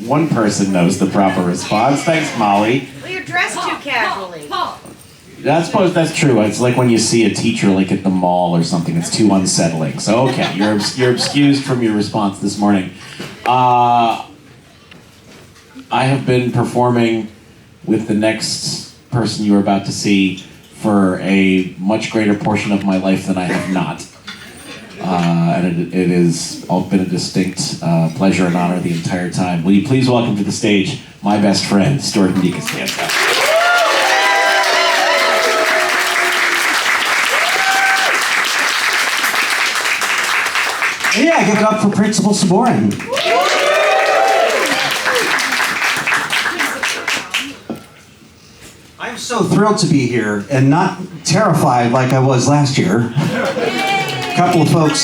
one person knows the proper response. Thanks, Molly. Well, you're dressed too casually. I suppose that's true. It's like when you see a teacher like at the mall or something. It's too unsettling. So okay, you're excused from your response this morning. I have been performing with the next person you are about to see for a much greater portion of my life than I have not. And it has all been a distinct pleasure and honor the entire time. Will you please welcome to the stage my best friend, Stuart and DiCostanzo. Yeah, give it up for Principal Saborin. I'm so thrilled to be here and not terrified like I was last year. A couple of folks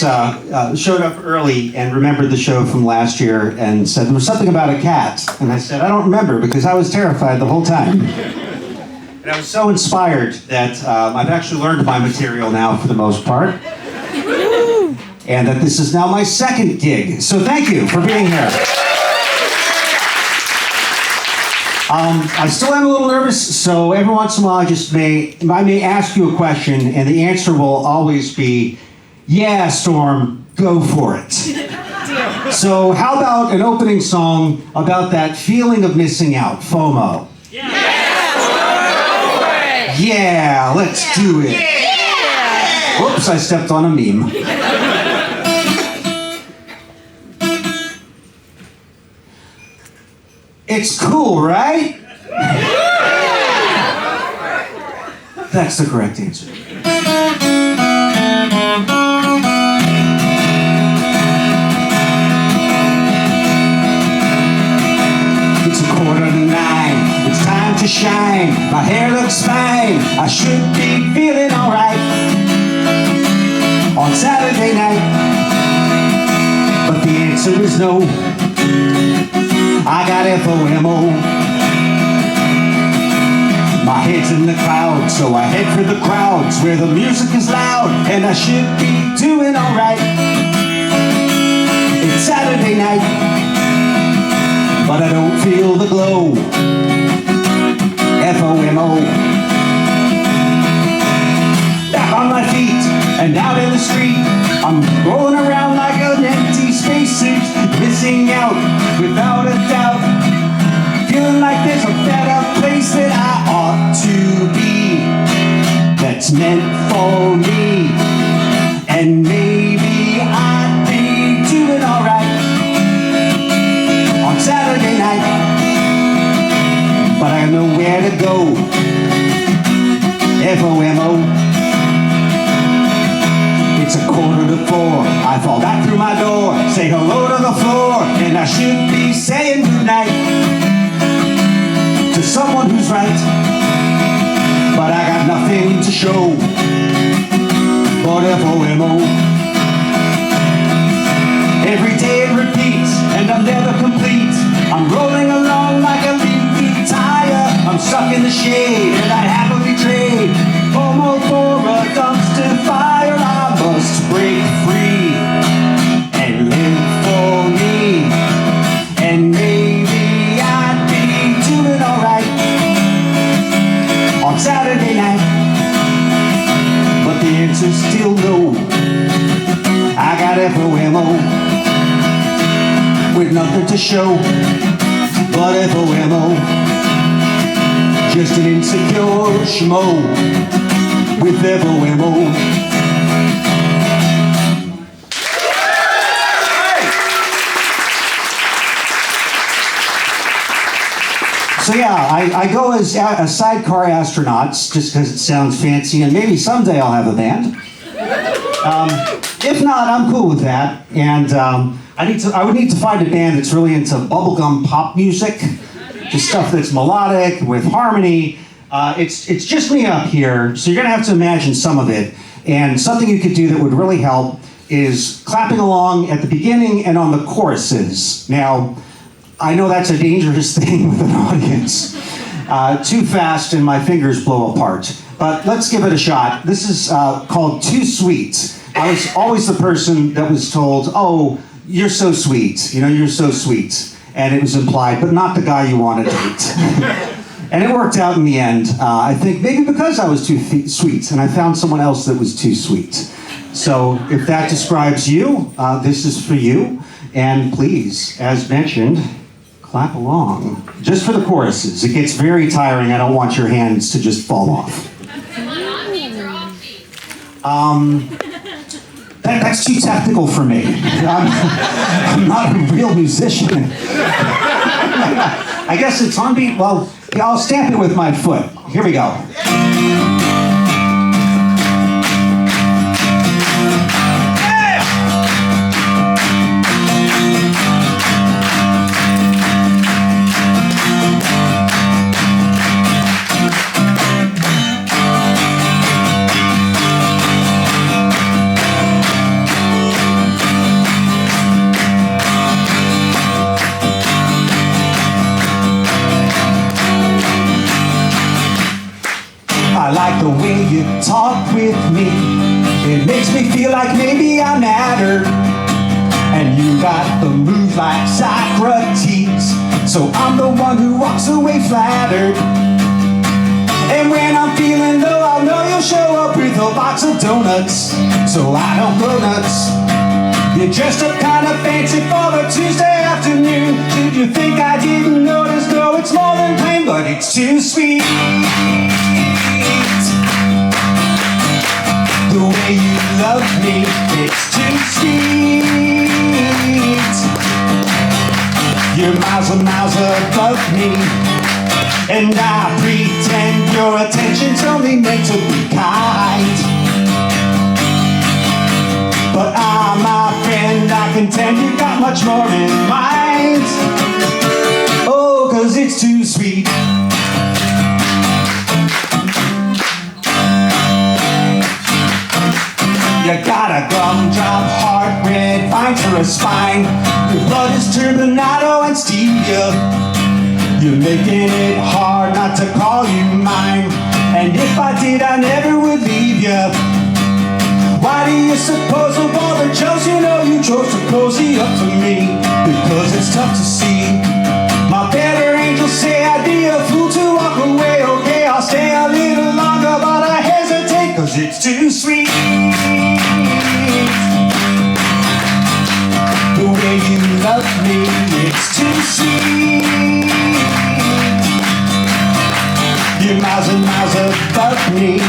showed up early and remembered the show from last year and said there was something about a cat. And I said, I don't remember because I was terrified the whole time. And I was so inspired that I've actually learned my material now for the most part. And that this is now my second gig. So thank you for being here. I still am a little nervous, so every once in a while I may ask you a question, and the answer will always be, yeah, Storm, go for it. So how about an opening song about that feeling of missing out, FOMO? Yeah, yeah, let's do it. Yeah. Whoops, I stepped on a meme. It's cool, right? That's the correct answer. It's 8:45. It's time to shine. My hair looks fine. I should be feeling alright on Saturday night. But the answer is no. I got FOMO. My head's in the clouds, so I head for the crowds where the music is loud, and I should be doing alright. It's Saturday night, but I don't feel the glow. FOMO. Back on my feet and out in the street, I'm rolling around like an empty spacesuit, missing out without a doubt, feeling like there's a better place that I ought to be, that's meant for me, and maybe I'd be doing alright on Saturday night, but I got nowhere to go. FOMO. It's 3:45. I fall back through my door, say hello to the floor, and I should be saying goodnight to someone who's right. But I got nothing to show but FOMO. Every day it repeats, and I'm never complete. I'm rolling along like a leaky tire. I'm stuck in the shade, and I happily trade FOMO for a dumpster fire. I must break free and live for me, and maybe I'd be doing alright on Saturday night. But the answer's still no. I got FOMO with nothing to show but FOMO. Just an insecure schmo with FOMO. So yeah, I go as a Sidecar astronauts just because it sounds fancy, and maybe someday I'll have a band. If not, I'm cool with that. And I would need to find a band that's really into bubblegum pop music, just stuff that's melodic with harmony. It's just me up here, so you're gonna have to imagine some of it. And something you could do that would really help is clapping along at the beginning and on the choruses. Now, I know that's a dangerous thing with an audience. Too fast and my fingers blow apart. But let's give it a shot. This is called Too Sweet. I was always the person that was told, oh, you're so sweet, you're so sweet. and it was implied, but not the guy you want to date. And it worked out in the end. I think maybe because I was too sweet, and I found someone else that was too sweet. So if that describes you, this is for you. And please, as mentioned, clap along. Just for the choruses. It gets very tiring. I don't want your hands to just fall off. That's too technical for me. I'm not a real musician. I guess it's on beat. Well, yeah, I'll stamp it with my foot. Here we go. I like the way you talk with me. It makes me feel like maybe I matter. And you got the moves like Socrates, so I'm the one who walks away flattered. And when I'm feeling low, I know you'll show up with a box of donuts, so I don't go nuts. You're dressed up kind of fancy for the Tuesday afternoon. Did you think I didn't notice? No, it's more than plain, but it's too sweet. The way you love me, it's too sweet. You're miles and miles above me, and I pretend your attention's only meant to be kind. But I'm my friend, I contend you got much more in mind. Oh, 'cause it's too sweet. You got a gumdrop heart, red vine for a spine. Your blood is turbinado and stevia. You're making it hard not to call you mine. And if I did, I never would leave you. Why do you suppose of all the jokes you know you chose to cozy up to me? Because it's tough to see. My better angels say I'd be a fool to walk away. Okay, I'll stay a little longer, but I hesitate 'cause it's too sweet. The way you love me, it's too sweet. You're miles and miles above me.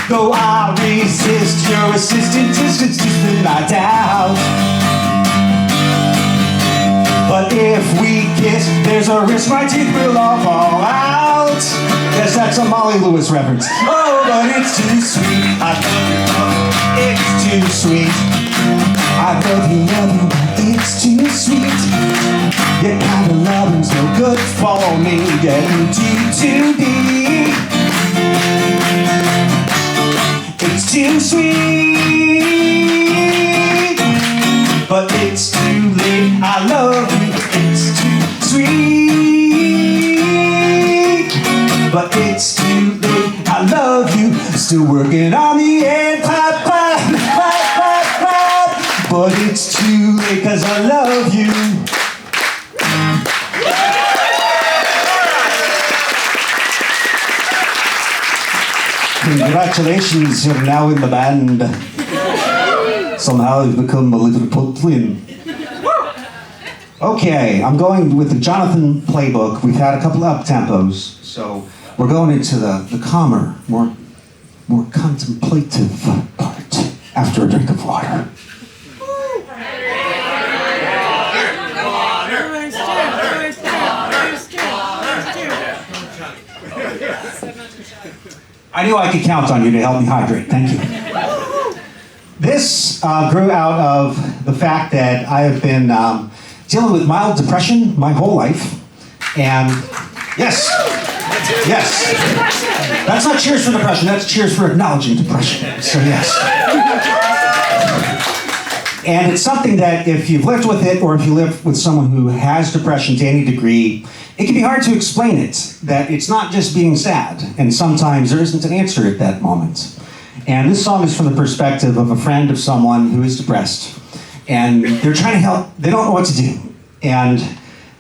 Though I resist your assistant distance to spin my doubt. But if we kiss, there's a risk my teeth will all fall out. Yes, that's a Molly Lewis reference. Oh, but it's too sweet. I love you, it's too sweet. I love you, but it's too sweet. Your kind of loving's no good for me. Getting too deep. It's too sweet, but it's too late. I love you, it's too sweet, but it's too late. I love you, still working on the end. Clap, clap, clap, clap, clap. But it's too late 'cause I love you. Congratulations, you're now in the band. Somehow you've become a little twin. Okay, I'm going with the Jonathan playbook. We've had a couple of up-tempos, so we're going into the calmer, more contemplative part after a drink of water. I knew I could count on you to help me hydrate. Thank you. This grew out of the fact that I have been dealing with mild depression my whole life. And yes, that's not cheers for depression, that's cheers for acknowledging depression. So yes. And it's something that if you've lived with it, or if you live with someone who has depression to any degree, it can be hard to explain it, that it's not just being sad, and sometimes there isn't an answer at that moment. And this song is from the perspective of a friend of someone who is depressed, and they're trying to help, they don't know what to do. And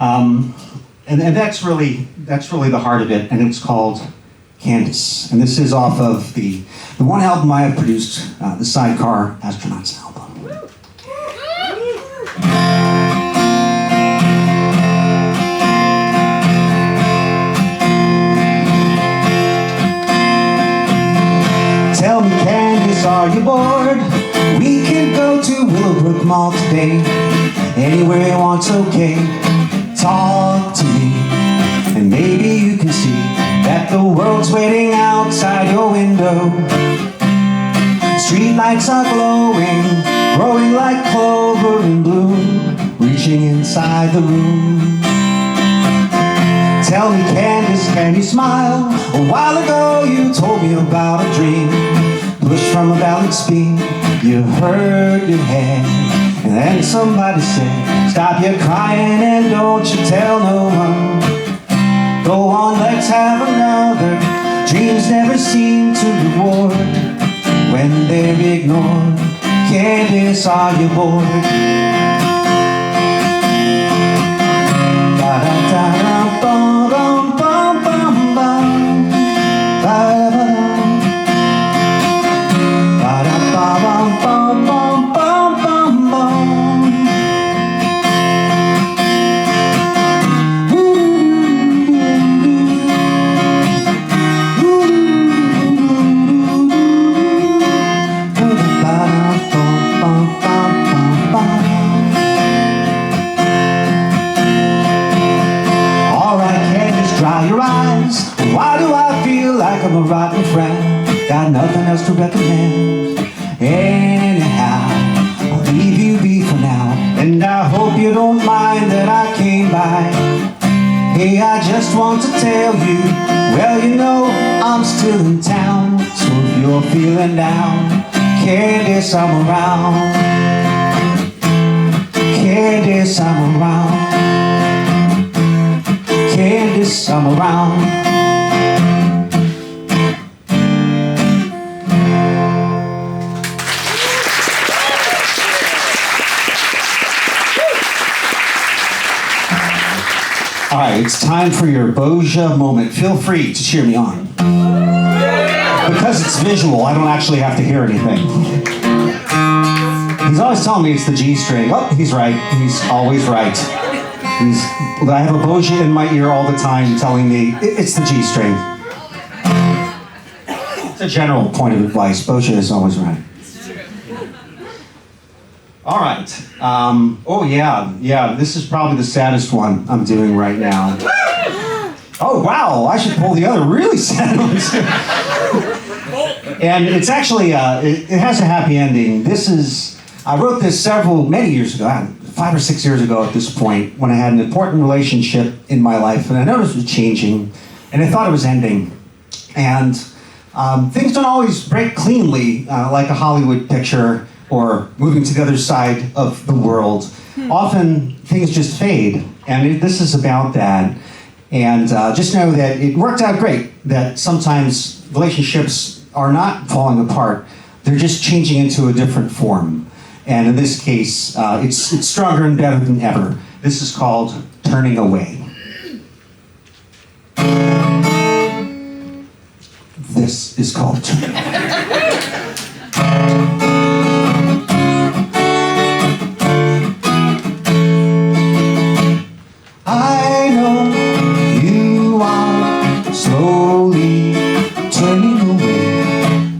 And that's really the heart of it, and it's called Candice. And this is off of the one album I have produced, the Sidecar Astronauts album. Tell me, Candice, are you bored? We can go to Willowbrook Mall today. Anywhere you want's okay. Talk to me, and maybe you can see that the world's waiting outside your window. Street lights are glowing, growing like clover in bloom, reaching inside the room. Tell me, Candice, can you smile? A while ago you told me about a dream, pushed from a balance beam. You hurt your head, and then somebody said, stop your crying and don't you tell no one. Go on, let's have another. Dreams never seem to reward when they're ignored. Candice, are you bored? I'm a rotten friend, got nothing else to recommend. Anyhow, I'll leave you be for now, and I hope you don't mind that I came by. Hey, I just want to tell you, well, you know, I'm still in town, so if you're feeling down, Candice, I'm around. Candice, I'm around. Candice, I'm around. All right, it's time for your Boja moment. Feel free to cheer me on. Because it's visual, I don't actually have to hear anything. He's always telling me it's the G string. Oh, he's right. He's always right. I have a Boja in my ear all the time telling me it's the G string. It's a general point of advice. Boja is always right. All right. Oh, yeah. This is probably the saddest one I'm doing right now. Oh, wow. I should pull the other really sad ones. And it's actually, it has a happy ending. I wrote this many years ago, 5 or 6 years ago at this point, when I had an important relationship in my life, and I noticed it was changing, and I thought it was ending. And things don't always break cleanly, like a Hollywood picture, or moving to the other side of the world. Often things just fade, and this is about that. And just know that it worked out great, that sometimes relationships are not falling apart, they're just changing into a different form. And in this case, it's stronger and better than ever. This is called Turning Away. This is called Turning Away. I know you are slowly turning away.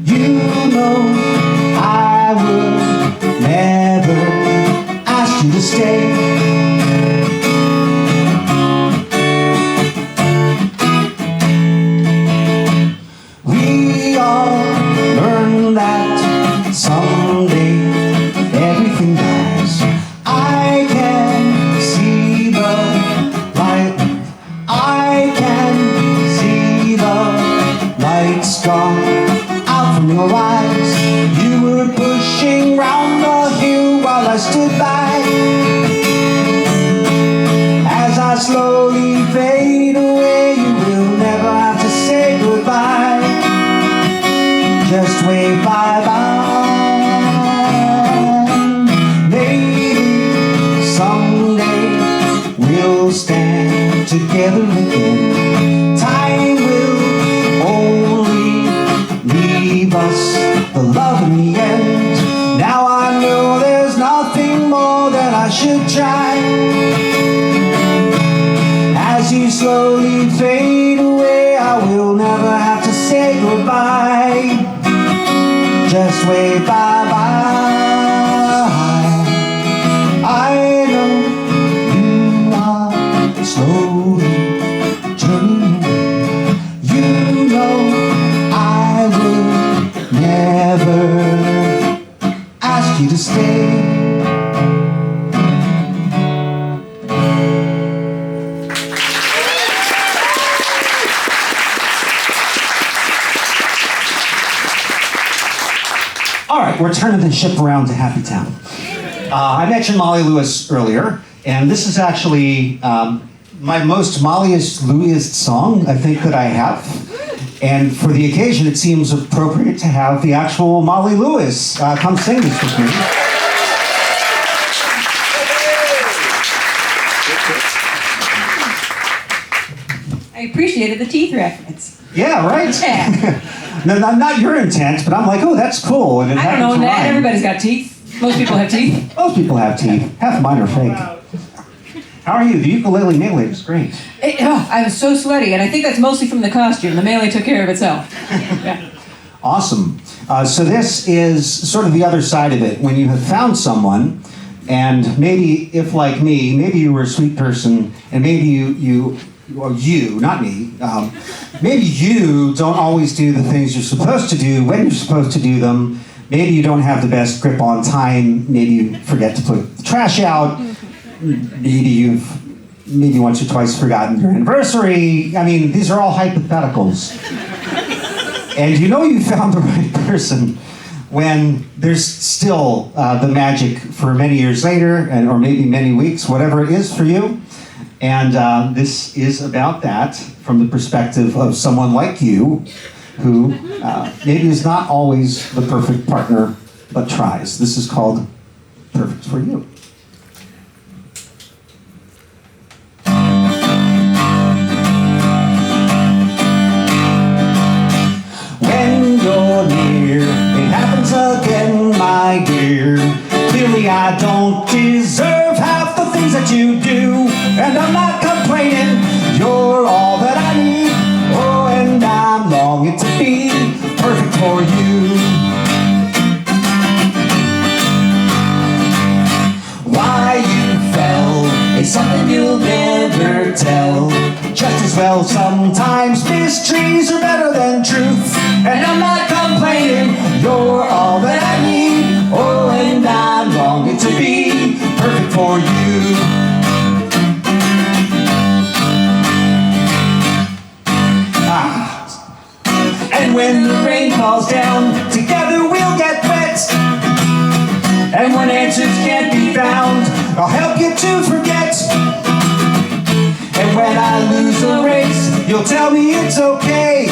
You know I would never ask you to stay. We all learn that someday everything dies. I can see the light. I can see the lights gone out from your eyes. You were pushing round the hill while I stood by. As I slowly fade away, you will never have to say goodbye. Just wave bye-bye. Maybe someday we'll stand together again. Time will only leave us the love in the end. Now I know there's nothing more that I should try. As you slowly fade away, I will never have to say goodbye. Just wave bye-bye. I know you are slowly turning away. You know I will never ask you to stay. All right, we're turning the ship around to Happy Town. I mentioned Molly Lewis earlier, and this is actually my most Molly-Lewis song, I think, that I have. And for the occasion, it seems appropriate to have the actual Molly Lewis come sing this with me. I appreciated the teeth reference. Yeah, right? Yeah. No, not your intent, but I'm like, oh, that's cool. And it I don't happens know to that. mine. Everybody's got teeth. Most people have teeth. Most people have teeth. Half of mine are fake. How are you? The ukulele melee is great. I was so sweaty, and I think that's mostly from the costume. The melee took care of itself. Yeah. Awesome. So this is sort of the other side of it. When you have found someone, and maybe, if like me, maybe you were a sweet person, and maybe you, not me, maybe you don't always do the things you're supposed to do when you're supposed to do them. Maybe you don't have the best grip on time. Maybe you forget to put the trash out. Maybe once or twice forgotten your anniversary. I mean, these are all hypotheticals. And you know you found the right person when there's still the magic for many years later, or maybe many weeks, whatever it is for you. And this is about that from the perspective of someone like you, who maybe is not always the perfect partner, but tries. This is called Perfect for You. When you're near, it happens again, my dear. Clearly I don't deserve half the things that you do, and I'm not complaining. You're all that I need. Oh, and I'm longing to be perfect for you. Why you fell is something you'll never tell. Just as well, sometimes mysteries are better than truth. And I'm not complaining. You're all that I need. Oh, and I'm longing to be perfect for you. And when the rain falls down, together we'll get wet. And when answers can't be found, I'll help you to forget. And when I lose a race, you'll tell me it's okay.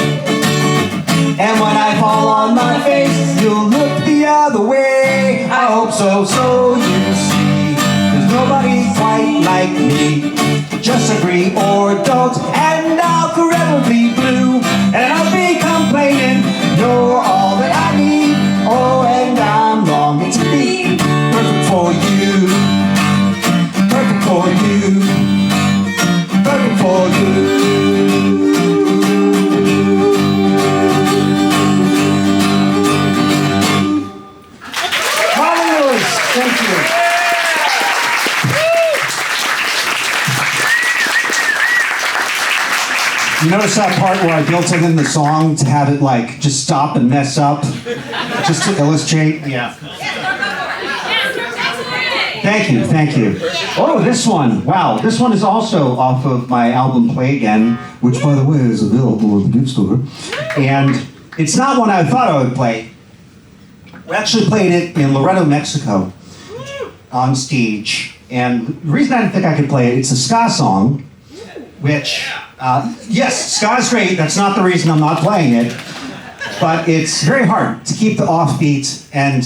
And when I fall on my face, you'll look the other way. I hope so, so you see, there's nobody quite like me. Just agree or don't, and I'll forever be blue. And I'll be complaining, you're all that I need. Oh, and I'm longing to be perfect for you. Perfect for you. Perfect for you. Molly Lewis, thank you. You notice that part where I built it in the song to have it like just stop and mess up, just to illustrate? Yeah. Thank you, thank you. Oh, this one. Wow, this one is also off of my album Play Again, which by the way is available at the gift store. And it's not one I thought I would play. We actually played it in Loreto, Mexico on stage. And the reason I didn't think I could play it, it's a ska song, which, yes, ska's great. That's not the reason I'm not playing it. But it's very hard to keep the offbeat, and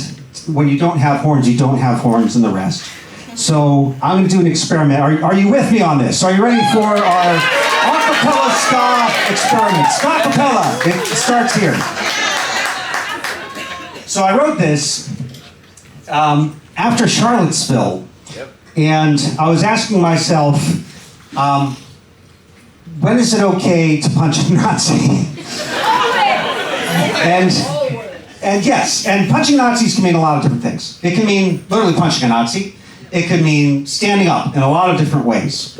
when you don't have horns, you don't have horns, and the rest. So I'm going to do an experiment. Are you with me on this? Are you ready for our acapella ska experiment? Ska cappella. It starts here. So I wrote this after Charlottesville, and I was asking myself, when is it okay to punch a Nazi? And yes, and punching Nazis can mean a lot of different things. It can mean literally punching a Nazi. It could mean standing up in a lot of different ways.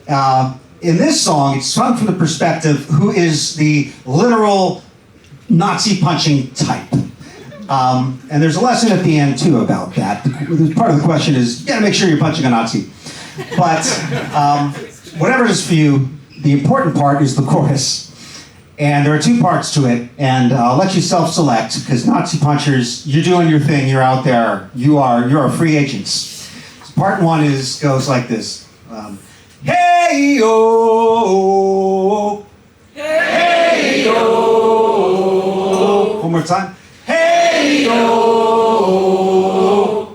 In this song, it's sung from the perspective who is the literal Nazi punching type. And there's a lesson at the end too about that. Part of the question is, you gotta make sure you're punching a Nazi. But whatever it is for you, the important part is the chorus. And there are two parts to it, and I'll let you self-select, because Nazi punchers, you're doing your thing, you're out there, you're free agents. So part one goes like this. Hey yo, hey yo. One more time. Hey yo.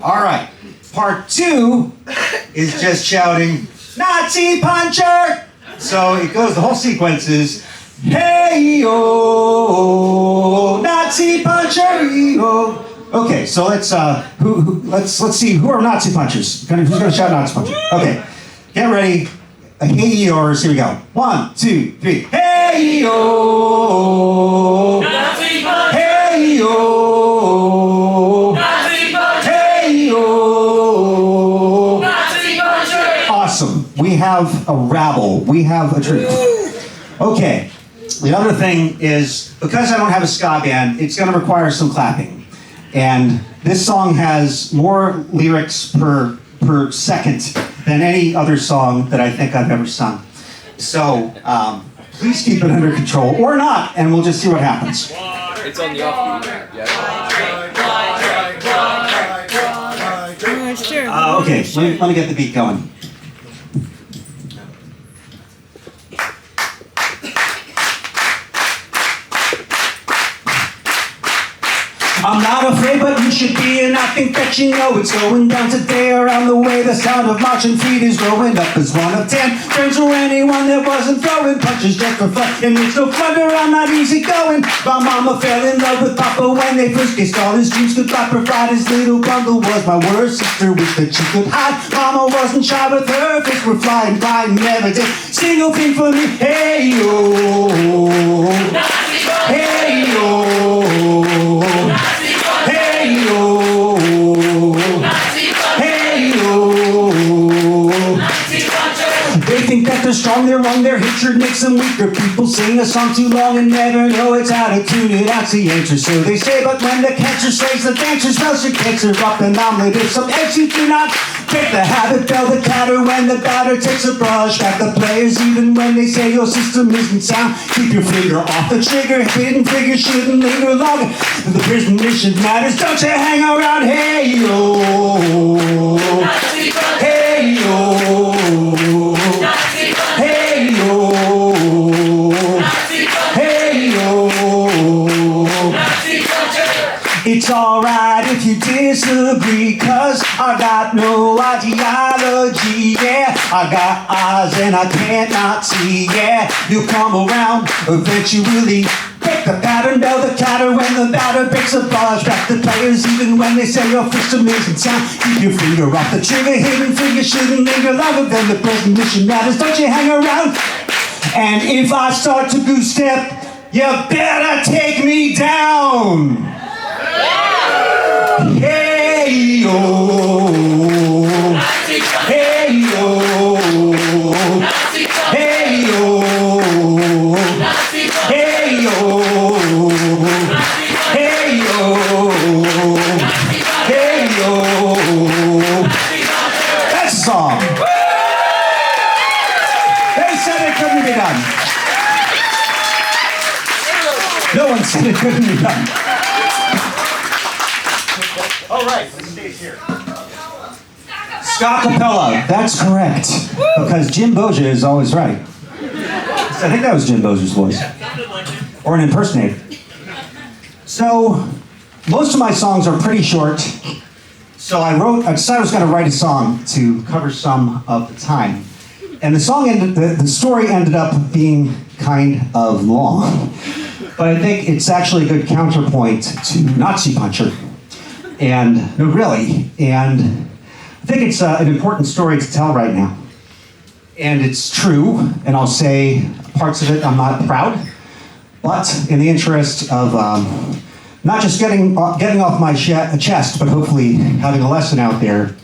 All right. Part two is just shouting, Nazi puncher. So it goes. The whole sequence is, hey yo, Nazi puncher. Yo. Okay, so let's let's see who are Nazi punchers. Who's gonna shout Nazi puncher? Okay, get ready. Hey yours. Here we go. 1, 2, 3. Hey yo, Nazi puncher. Hey yo, Nazi puncher. Hey yo, Nazi puncher. Awesome. We have a rabble. We have a troop. Okay. The other thing is, because I don't have a ska band, it's going to require some clapping. And this song has more lyrics per second than any other song that I think I've ever sung. So please keep it under control, or not, and we'll just see what happens. It's on the offbeat. Yeah. Okay, let me get the beat going. I'm not afraid, but you should be, and I think that you know it's going down today. Around the way, the sound of marching feet is growing up as 1 of 10 friends or anyone that wasn't throwing punches just for fun. And it's no wonder I'm not easy going. My mama fell in love with Papa when they first kissed. All his dreams could not provide. His little bundle was my worst sister, wished that she could hide. Mama wasn't shy with her fists were flying by, never did single thing for me. Hey yo, hey yo. Hey yo, hey yo. They think that they're strong, they're wrong, their hatred makes them weaker. People sing a song too long and never know it's how to tune it out's the answer. So they say, but when the cancer slays the dancers, smells your cancer up and omelet. If some eggs you do not break the habit, bell the catter when the batter takes a brush. Got the players even when they say your system isn't sound. Keep your finger off the trigger, hidden figure shouldn't linger longer. The prison mission matters, don't you hang around. Hey yo, hey yo, hey yo, hey yo. It's alright if you disagree, cause I got no ideology, yeah. I got eyes and I can't not see, yeah. You'll come around eventually. Break the pattern, bell the catter when the batter breaks the bars. Back the players even when they say your system isn't sound. Keep your finger off the trigger, hidden figure shouldn't linger longer than the present mission matters. Don't you hang around. And if I start to goose step, you better take me down. Hey yo, hey yo, hey yo, hey yo, hey yo, hey yo. That's a song. They said it couldn't be done. No one said it couldn't be done. All right, let's stay here. Ska cappella, that's correct. Because Jim Boja is always right. I think that was Jim Boja's voice. Or an impersonator. So, most of my songs are pretty short. So I decided I was going to write a song to cover some of the time. And the story ended up being kind of long. But I think it's actually a good counterpoint to Nazi Puncher. And, no, really. And I think it's an important story to tell right now. And it's true, and I'll say parts of it I'm not proud. But in the interest of not just getting off my chest, but hopefully having a lesson out there,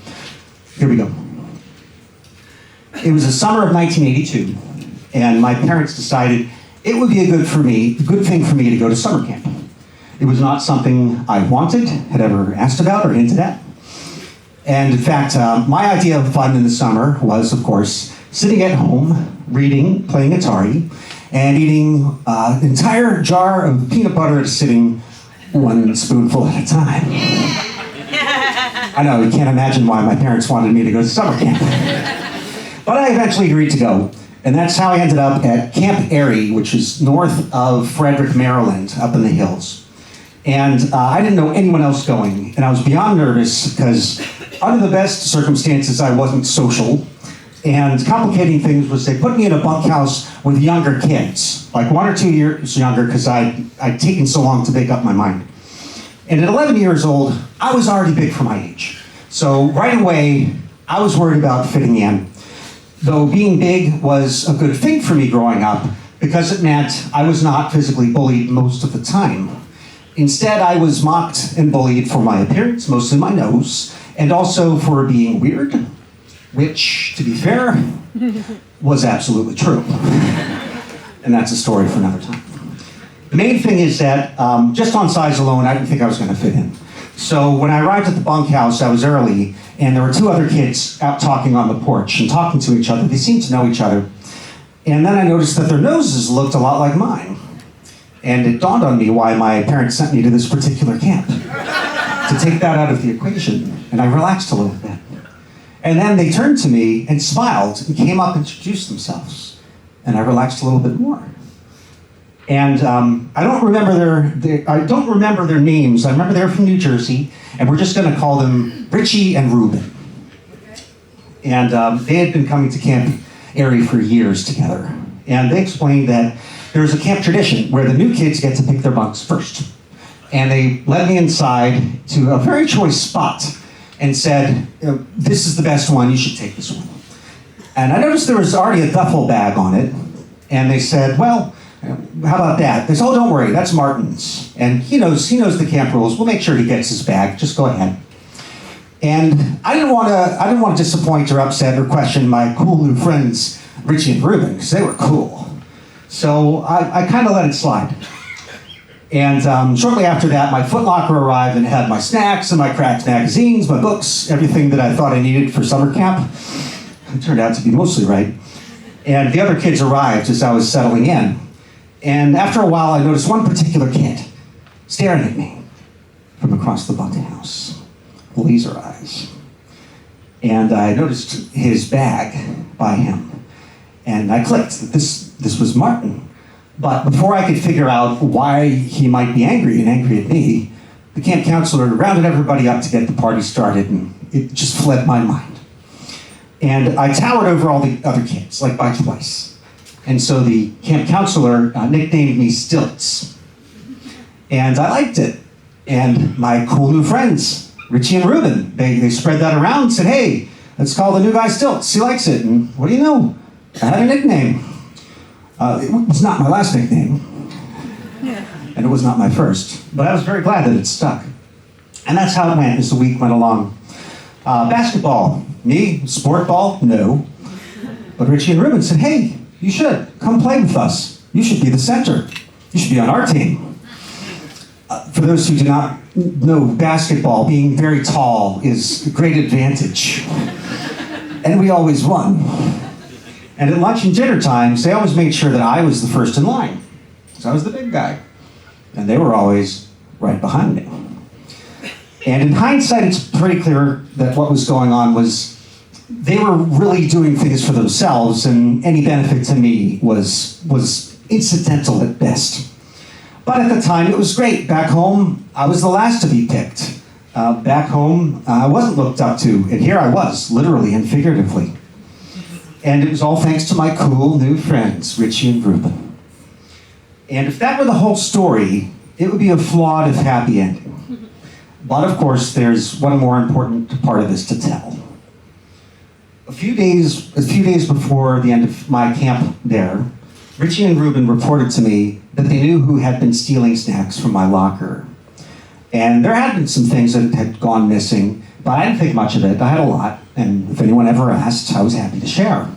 here we go. It was the summer of 1982, and my parents decided it would be a good thing for me to go to summer camp. It was not something I wanted, had ever asked about or hinted at. And in fact, my idea of fun in the summer was, of course, sitting at home, reading, playing Atari, and eating an entire jar of peanut butter sitting one spoonful at a time. I know, you can't imagine why my parents wanted me to go to summer camp. But I eventually agreed to go. And that's how I ended up at Camp Erie, which is north of Frederick, Maryland, up in the hills. And I didn't know anyone else going. And I was beyond nervous because under the best circumstances, I wasn't social. And complicating things was they put me in a bunkhouse with younger kids, like 1 or 2 years younger, because I'd taken so long to make up my mind. And at 11 years old, I was already big for my age. So right away, I was worried about fitting in. Though being big was a good thing for me growing up, because it meant I was not physically bullied most of the time. Instead, I was mocked and bullied for my appearance, mostly my nose, and also for being weird, which, to be fair, was absolutely true. And that's a story for another time. The main thing is that, just on size alone, I didn't think I was going to fit in. So when I arrived at the bunkhouse, I was early, and there were 2 other kids out talking on the porch and talking to each other. They seemed to know each other. And then I noticed that their noses looked a lot like mine. And it dawned on me why my parents sent me to this particular camp, to take that out of the equation. And I relaxed a little bit. And then they turned to me and smiled and came up and introduced themselves. And I relaxed a little bit more. And I don't remember their names. I remember they're from New Jersey, and we're just going to call them Richie and Ruben. And they had been coming to Camp Erie for years together. And they explained that there's a camp tradition where the new kids get to pick their bunks first. And they led me inside to a very choice spot and said, this is the best one, you should take this one. And I noticed there was already a duffel bag on it. And they said, well, how about that? They said, oh, don't worry, that's Martin's. And he knows the camp rules. We'll make sure he gets his bag. Just go ahead. And I didn't want to disappoint or upset or question my cool new friends, Richie and Ruben, because they were cool. So I kind of let it slide. And shortly after that, my Foot Locker arrived and had my snacks and my cracked magazines, my books, everything that I thought I needed for summer camp. It turned out to be mostly right. And the other kids arrived as I was settling in. And after a while, I noticed one particular kid staring at me from across the bunkhouse, laser eyes. And I noticed his bag by him. And I clicked that this was Martin. But before I could figure out why he might be angry at me, the camp counselor rounded everybody up to get the party started, and it just fled my mind. And I towered over all the other kids, like by twice. And so the camp counselor nicknamed me Stilts. And I liked it. And my cool new friends, Richie and Ruben, they spread that around and said, hey, let's call the new guy Stilts. He likes it. And what do you know? I had a nickname. It was not my last nickname. And it was not my first. But I was very glad that it stuck. And that's how it went as the week went along. Basketball. Me? Sport ball? No. But Richie and Ruben said, hey, you should come play with us. You should be the center. You should be on our team. For those who do not know basketball, being very tall is a great advantage. And we always won. And at lunch and dinner times, they always made sure that I was the first in line. So I was the big guy. And they were always right behind me. And in hindsight, it's pretty clear that what was going on was they were really doing things for themselves, and any benefit to me was incidental at best. But at the time, it was great. Back home, I was the last to be picked. Back home, I wasn't looked up to, and here I was, literally and figuratively. And it was all thanks to my cool new friends, Richie and Ruben. And if that were the whole story, it would be a flawed if happy ending. But of course, there's one more important part of this to tell. A few days before the end of my camp there, Richie and Ruben reported to me that they knew who had been stealing snacks from my locker. And there had been some things that had gone missing, but I didn't think much of it. I had a lot, and if anyone ever asked, I was happy to share.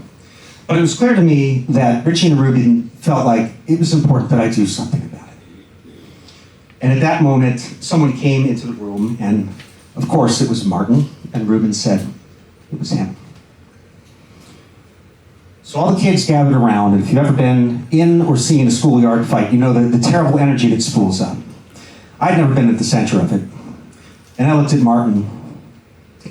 But it was clear to me that Richie and Ruben felt like it was important that I do something about it. And at that moment, someone came into the room, and of course it was Martin, and Ruben said it was him. So all the kids gathered around, and if you've ever been in or seen a schoolyard fight, you know the terrible energy that spools up. I'd never been at the center of it. And I looked at Martin,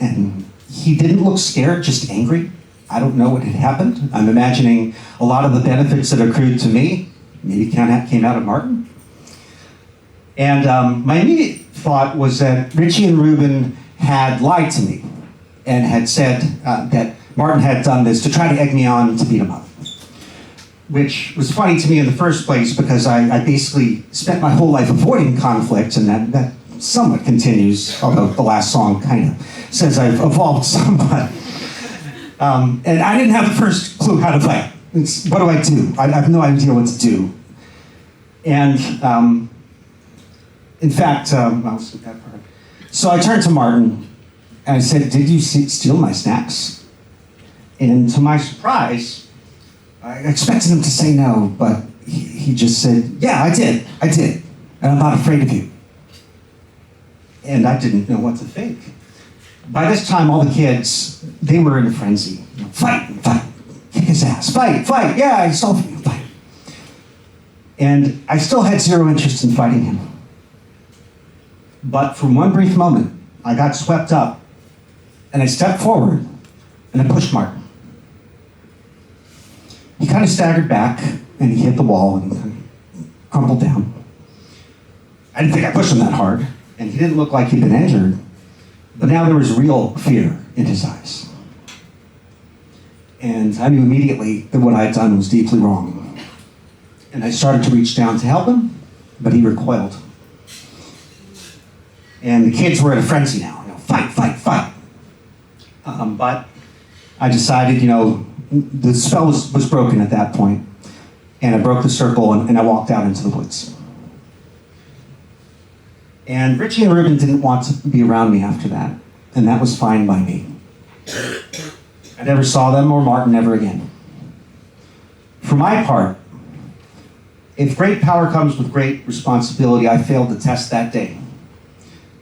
and he didn't look scared, just angry. I don't know what had happened. I'm imagining a lot of the benefits that accrued to me maybe came out of Martin. And my immediate thought was that Richie and Ruben had lied to me and had said that Martin had done this to try to egg me on to beat him up. Which was funny to me in the first place because I basically spent my whole life avoiding conflict, and that somewhat continues, although the last song kind of says I've evolved somewhat. And I didn't have the first clue how to fight. What do I do? I have no idea what to do. And in fact, I'll skip that part. So I turned to Martin and I said, "Did you steal my snacks?" And to my surprise, I expected him to say no, but he just said, "Yeah, I did, and I'm not afraid of you." And I didn't know what to think. By this time, all the kids, they were in a frenzy. Fight, kick his ass, fight, yeah, I stole from you, fight. And I still had zero interest in fighting him. But for one brief moment, I got swept up, and I stepped forward, and I pushed Martin. He kind of staggered back, and he hit the wall and crumpled down. I didn't think I pushed him that hard, and he didn't look like he'd been injured, but now there was real fear in his eyes. And I knew immediately that what I had done was deeply wrong. And I started to reach down to help him, but he recoiled. And the kids were in a frenzy now, fight. But I decided, the spell was broken at that point, and I broke the circle and I walked out into the woods. And Richie and Ruben didn't want to be around me after that, and that was fine by me. I never saw them or Martin ever again. For my part, if great power comes with great responsibility, I failed the test that day.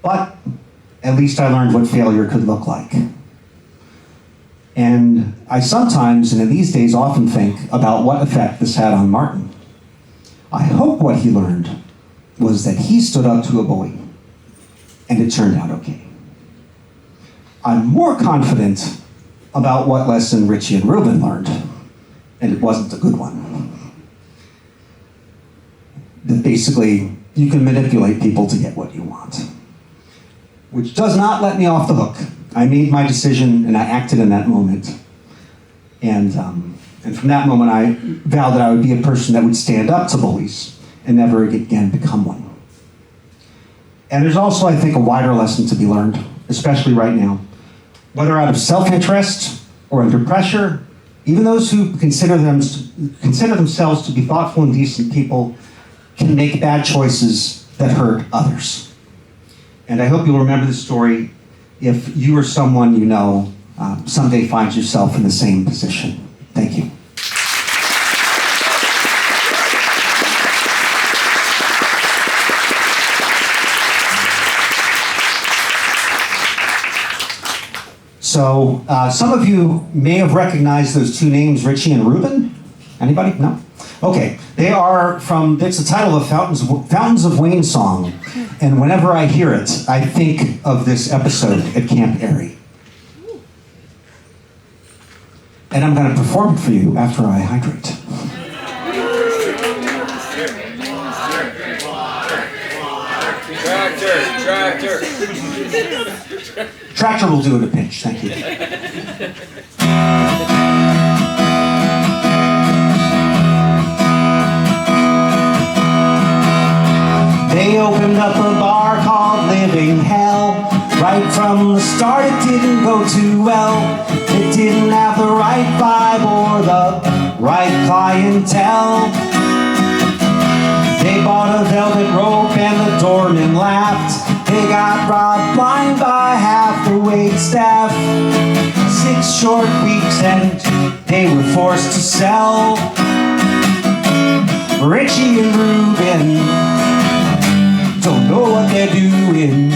But at least I learned what failure could look like. And I sometimes, and in these days, often think about what effect this had on Martin. I hope what he learned was that he stood up to a bully, and it turned out okay. I'm more confident about what lesson Richie and Ruben learned, and it wasn't a good one. That basically, you can manipulate people to get what you want. Which does not let me off the hook. I made my decision and I acted in that moment. And from that moment, I vowed that I would be a person that would stand up to bullies and never again become one. And there's also, I think, a wider lesson to be learned, especially right now. Whether out of self-interest or under pressure, even those who consider themselves to be thoughtful and decent people can make bad choices that hurt others. And I hope you'll remember this story if you or someone you know someday finds yourself in the same position. Thank you. So some of you may have recognized those two names, Richie and Ruben. Anybody? No? Okay. They are it's the title of Fountains of Wayne Song. And whenever I hear it, I think of this episode at Camp Airy. And I'm going to perform it for you after I hydrate. Tractor. Tractor. Tractor will do it a pinch, thank you. They opened up a bar called Living Hell. Right from the start it didn't go too well. It didn't have the right vibe or the right clientele. They bought a velvet rope and the doorman laughed. They got robbed blind by half the wait staff. 6 short weeks and they were forced to sell. Richie and Ruben don't know what they're doing.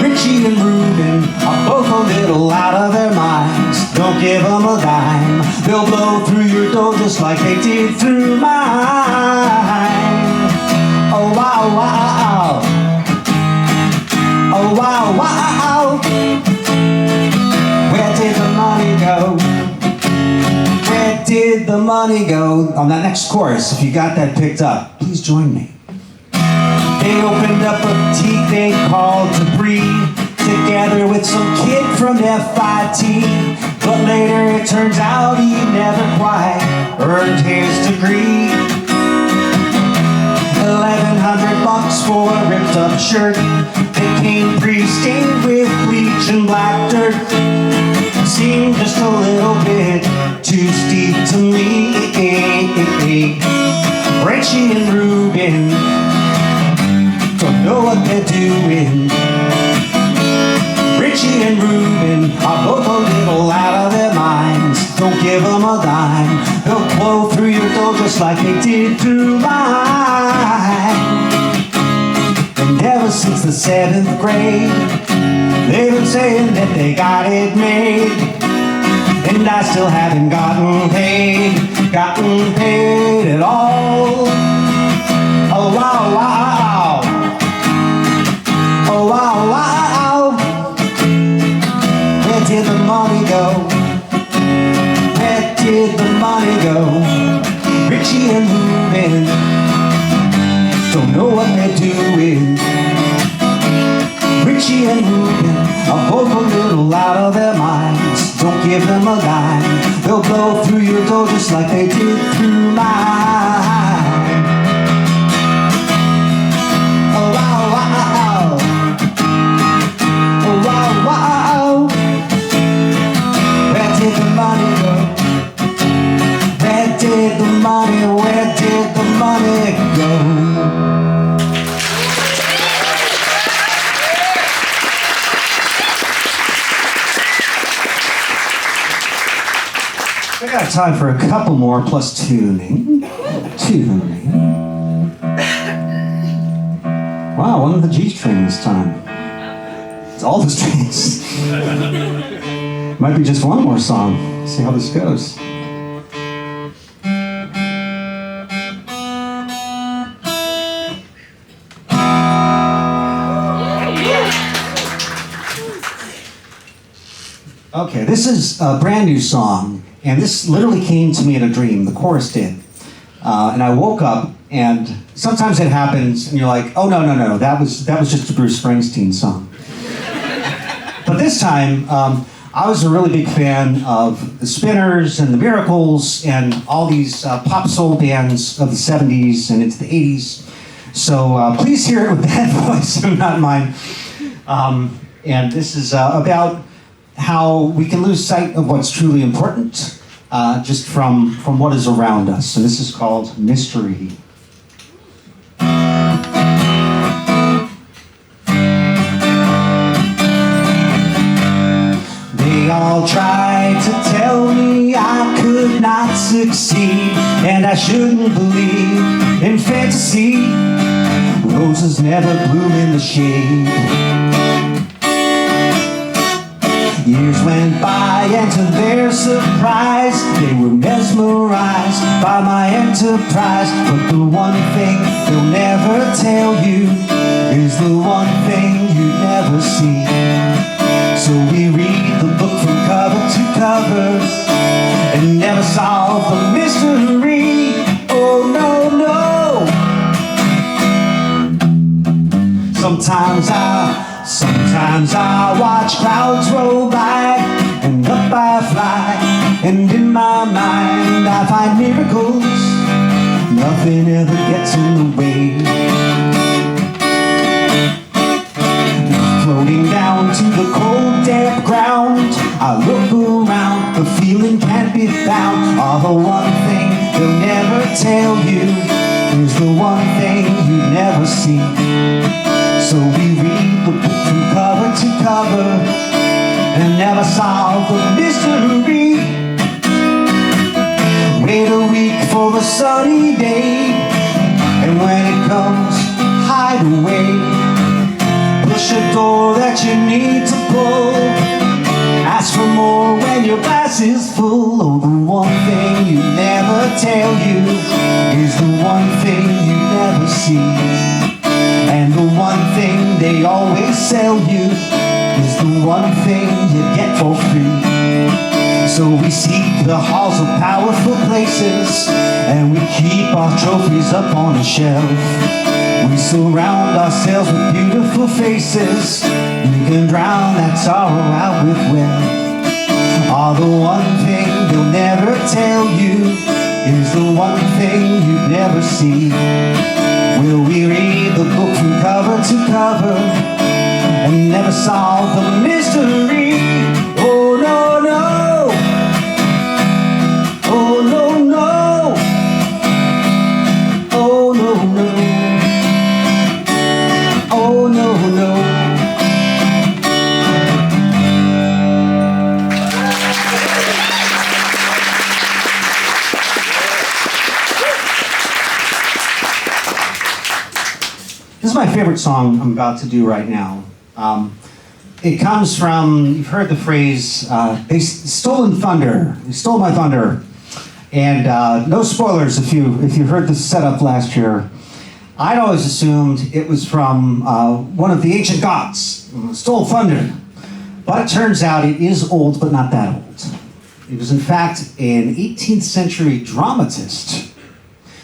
Richie and Ruben are both a little out of their minds. Don't give them a dime. They'll blow through your dough just like they did through mine. Oh wow, wow. Oh wow, wow. Where did the money go? Where did the money go? On that next chorus, if you got that picked up, please join me. They opened up a boutique they called Debris, together with some kid from FIT. But later it turns out he never quite earned his degree. $1,100 for a ripped up shirt that came pre-stained with bleach and black dirt. Seemed just a little bit too steep to me. Richie and Ruben don't know what they're doing. Richie and Ruben are both a little out of their minds. Don't give them a dime. They'll blow through your dough just like they did through mine. And ever since the 7th grade, they've been saying that they got it made. And I still haven't gotten paid at all. Oh wow, wow. Oh wow, wow. Where did the money go? Where did the money go? Richie and Ruben don't know what they're doing. Richie and Ruben are both a little out of their minds. Don't give them a dime. They'll blow through your dough just like they did through mine. Oh wow, wow. Oh wow, wow. Where did the money go? Where did the money, where did the money go? I got time for a couple more plus tuning. Wow, one of the G string this time. It's all the strings. Might be just one more song. See how this goes. Okay, this is a brand new song, and this literally came to me in a dream. The chorus did. And I woke up, and sometimes it happens, and you're like, oh, no, that was just a Bruce Springsteen song. But this time, I was a really big fan of the Spinners and the Miracles and all these pop soul bands of the 70s and into the 80s. So please hear it with that voice and not mine. And this is about how we can lose sight of what's truly important just from what is around us. And this is called Mystery. They all tried to tell me I could not succeed, and I shouldn't believe in fantasy. Roses never bloom in the shade. Years went by, and to their surprise, they were mesmerized by my enterprise. But the one thing they'll never tell you is the one thing you never see. So we read the book from cover to cover and never solve the mystery. Oh no, no. Sometimes I watch clouds roll by, and up I fly, and in my mind I find miracles. Nothing ever gets in the way. Floating down to the cold, damp ground, I look around, the feeling can't be found. Oh, the one thing they'll never tell you is the one thing you never see. So we read the book from cover to cover and never solve the mystery. Wait a week for the sunny day, and when it comes, hide away. Push a door that you need to pull. Ask for more when your glass is full. Oh, the one thing you never tell you is the one thing you never see. And the one thing they always sell you is the one thing you get for free. So we seek the halls of powerful places, and we keep our trophies up on a shelf. We surround ourselves with beautiful faces. You can drown that sorrow out with wealth. Oh, the one thing they'll never tell you is the one thing you'd never see. Will we read the book from cover to cover and never solve the mystery? Oh, no, no. Oh, no, no. Oh, no, no. Oh, no, no. This is my favorite song I'm about to do right now. It comes from, you've heard the phrase, they stolen thunder. They stole my thunder. And no spoilers if you heard the setup last year. I'd always assumed it was from one of the ancient gods, stole thunder. But it turns out it is old, but not that old. It was in fact an 18th century dramatist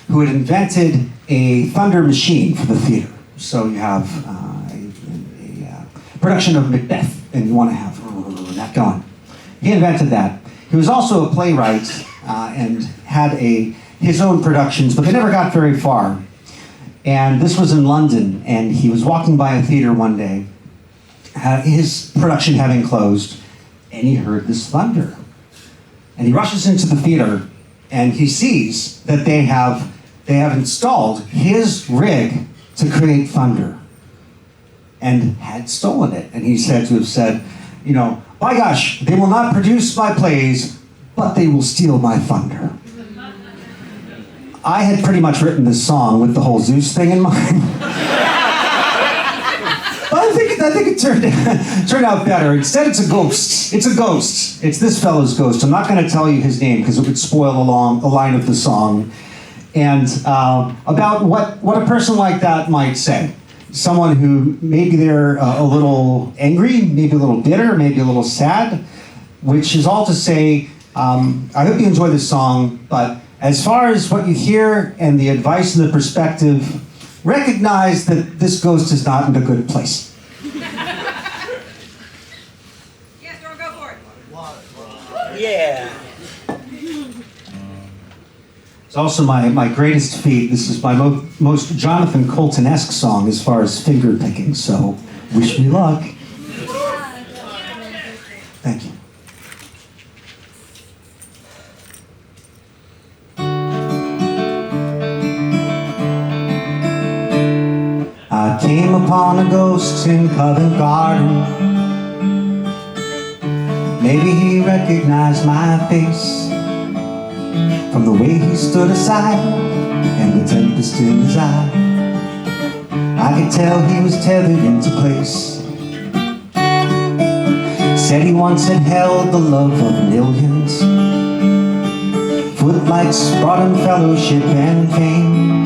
who had invented a thunder machine for the theater. So you have a production of Macbeth, and you want to have that going. He invented that. He was also a playwright and had his own productions, but they never got very far. And this was in London, and he was walking by a theater one day, his production having closed, and he heard this thunder. And he rushes into the theater, and he sees that they have installed his rig to create thunder, and had stolen it. And he's said to have said, you know, by gosh, they will not produce my plays, but they will steal my thunder. I had pretty much written this song with the whole Zeus thing in mind. But I think it turned out better. Instead, it's a ghost. It's a ghost. It's this fellow's ghost. I'm not going to tell you his name because it would spoil a line of the song. And about what a person like that might say. Someone who maybe they're a little angry, maybe a little bitter, maybe a little sad, which is all to say, I hope you enjoy this song, but as far as what you hear and the advice and the perspective, recognize that this ghost is not in a good place. Yes, don't go for it. Yeah. It's also my greatest feat. This is my most Jonathan Colton-esque song as far as finger picking, so wish me luck. Thank you. I came upon a ghost in Covent Garden. Maybe he recognized my face from the way he stood aside and the tempest in his eye. I could tell he was tethered into place. Said he once had held the love of millions. Footlights brought him fellowship and fame.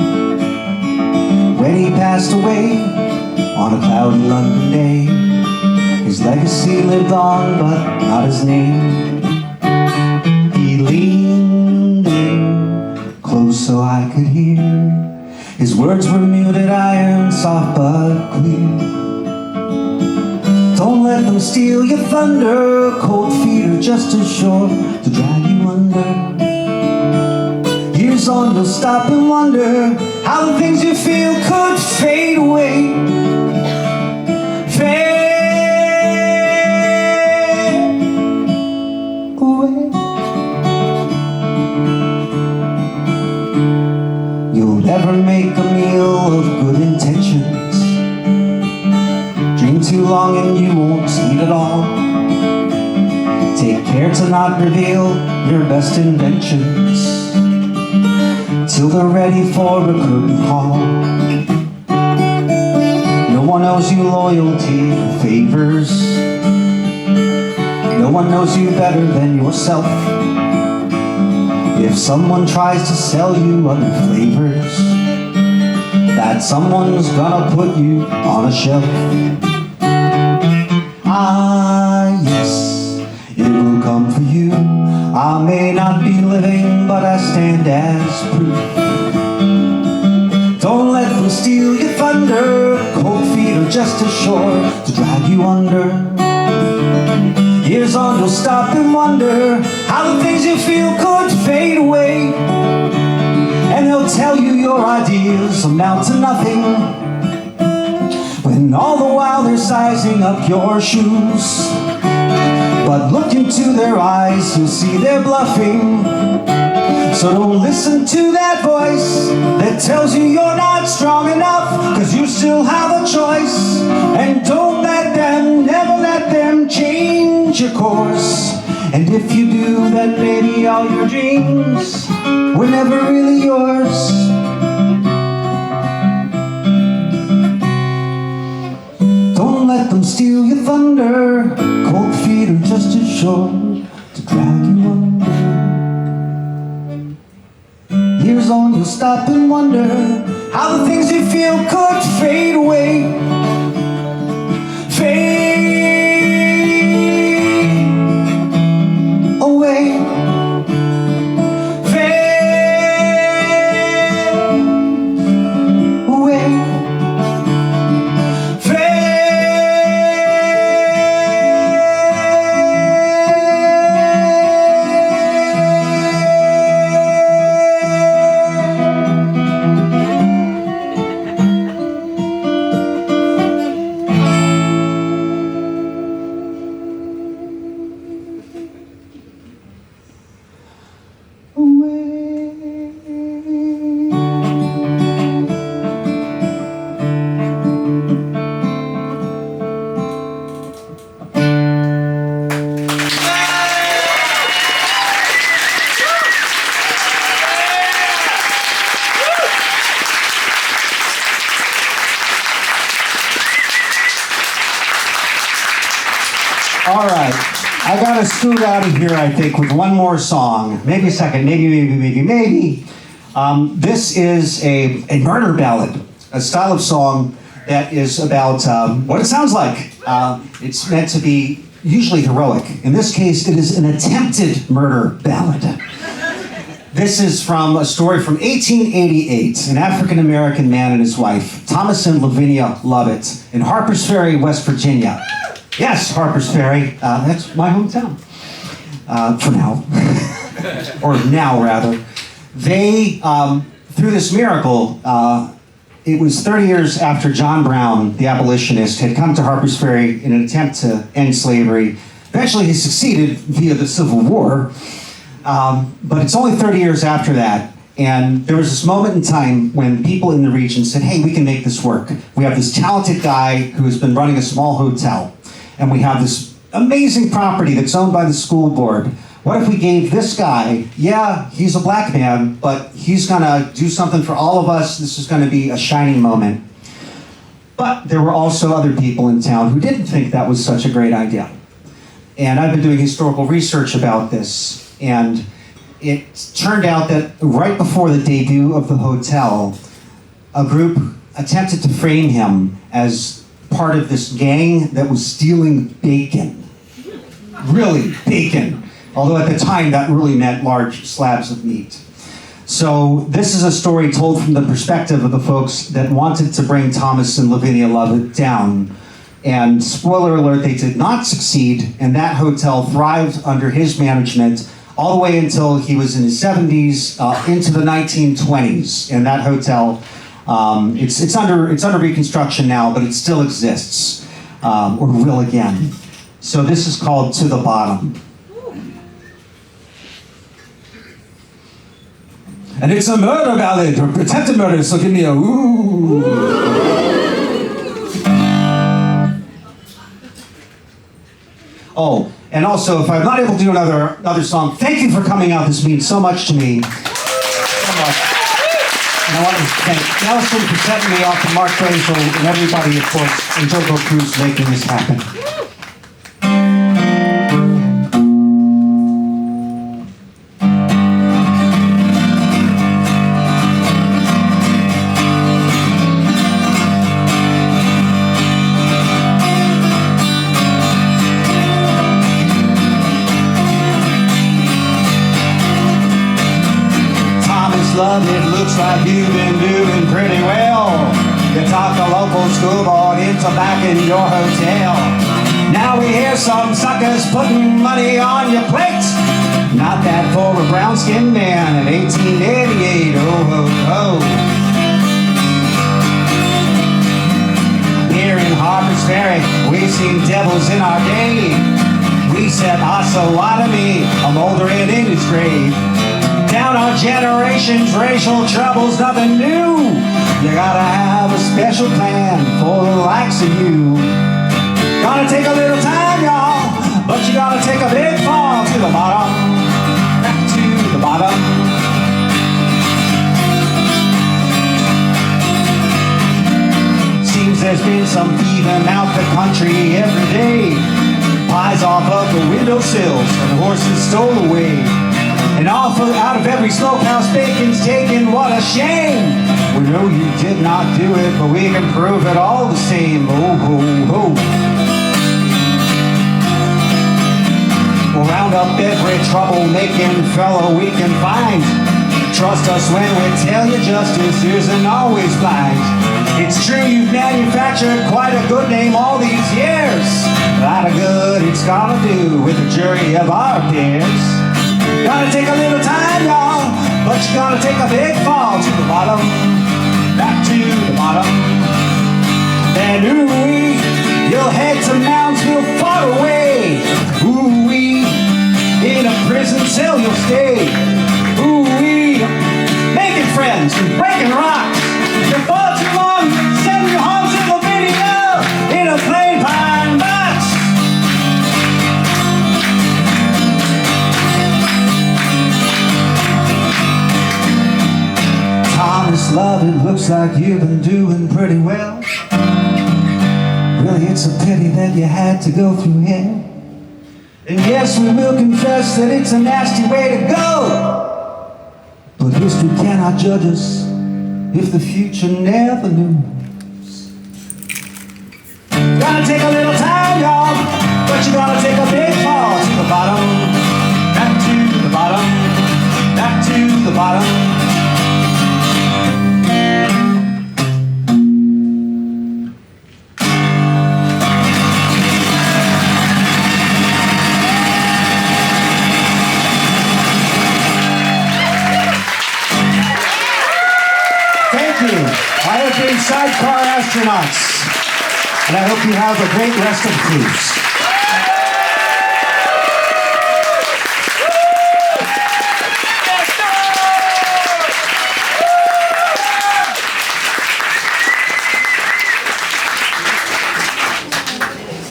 When he passed away on a cloudy London day, his legacy lived on, but not his name. He leaned in close so I could hear. His words were muted iron, soft but clear. Don't let them steal your thunder. Cold feet are just as sure to drag you under. Years on, you'll stop and wonder how the things you feel could fade away. Fade away. You'll never make a meal of good intentions. Dream too long and you won't eat at all. Take care to not reveal your best inventions till they're ready for a curtain call. No one owes you loyalty or favors. No one knows you better than yourself. If someone tries to sell you other flavors, that someone's gonna put you on a shelf. Ah, yes, it will come for you. I may not be living, but I stand as proof. Don't let them steal your thunder. Cold feet are just as sure to drag you under. Years on, you'll stop and wonder how the things you feel could fade away. And they'll tell you your ideas amount to nothing, when all the while they're sizing up your shoes. But look into their eyes, you'll see they're bluffing. So don't listen to that voice that tells you you're not strong enough, 'cause you still have a choice. And don't let them, never let them change your course. And if you do, then maybe all your dreams were never really yours. Don't let them steal your thunder. Cold feet are just as sure to drag you under. Years on, you'll stop and wonder how the things you feel could fade away. Fade away. Fade away. All right, I gotta scoot out of here, I think, with one more song. Maybe a second, maybe. This is a murder ballad, a style of song that is about what it sounds like. It's meant to be usually heroic. In this case, it is an attempted murder ballad. This is from a story from 1888. An African-American man and his wife, Thomas and Lavinia Lovett, in Harpers Ferry, West Virginia. Yes, Harpers Ferry. That's my hometown. For now. Or now, rather. They, through this miracle, it was 30 years after John Brown, the abolitionist, had come to Harpers Ferry in an attempt to end slavery. Eventually he succeeded via the Civil War. But it's only 30 years after that. And there was this moment in time when people in the region said, hey, we can make this work. We have this talented guy who has been running a small hotel. And we have this amazing property that's owned by the school board. What if we gave this guy, yeah, he's a black man, but he's gonna do something for all of us. This is gonna be a shining moment. But there were also other people in town who didn't think that was such a great idea. And I've been doing historical research about this. And it turned out that right before the debut of the hotel, a group attempted to frame him as part of this gang that was stealing bacon. Really, bacon. Although at the time that really meant large slabs of meat. So this is a story told from the perspective of the folks that wanted to bring Thomas and Lavinia Lovett down. And spoiler alert, they did not succeed, and that hotel thrived under his management all the way until he was in his 70s, into the 1920s. And that hotel, it's under reconstruction now, but it still exists, or will again. So this is called To the Bottom. And it's a murder ballad, or attempted murder, so give me a ooh. Oh, and also, if I'm not able to do another song, thank you for coming out. This means so much to me. So much. And I want to thank Nelson for setting me off, and Mark Brazel, and everybody, of course, and JoCo Cruz for making this happen. Love, it looks like you've been doing pretty well. You talked the local school board into back in your hotel. Now we hear some suckers putting money on your plate. Not that for a brown-skinned man in 1888. Oh, oh, oh. Here in Harper's Ferry, we've seen devils in our day. We said Osawatomie, a moldering in his grave. Down our generation's racial troubles, nothing new. You gotta have a special plan for the likes of you. Gotta take a little time, y'all, but you gotta take a big fall to the bottom, back to the bottom. Seems there's been some thieving out the country every day. Pies off of the windowsills and horses stole away. And out of every smokehouse, bacon's taken. What a shame! We know you did not do it, but we can prove it all the same. Oh, oh, oh. We'll round up every trouble-making fellow we can find. Trust us when we tell you justice isn't always blind. It's true you've manufactured quite a good name all these years. A lot of good it's gonna do with the jury of our peers. Gotta take a little time, y'all, but you gotta take a big fall to the bottom, back to the bottom. And ooh-wee, you'll head to Moundsville far away. Ooh-wee, in a prison cell you'll stay. Ooh-wee, making friends and breaking rocks. You're far too long, send you home to the video in a plain pine box. Honest love, it looks like you've been doing pretty well. Really, it's a pity that you had to go through hell. And yes, we will confess that it's a nasty way to go. But history cannot judge us if the future never knows. Gotta take a little time, y'all, but you gotta take a big fall to the bottom, back to the bottom, back to the bottom. I have been Sidecar astronauts, and I hope you have a great rest of the cruise.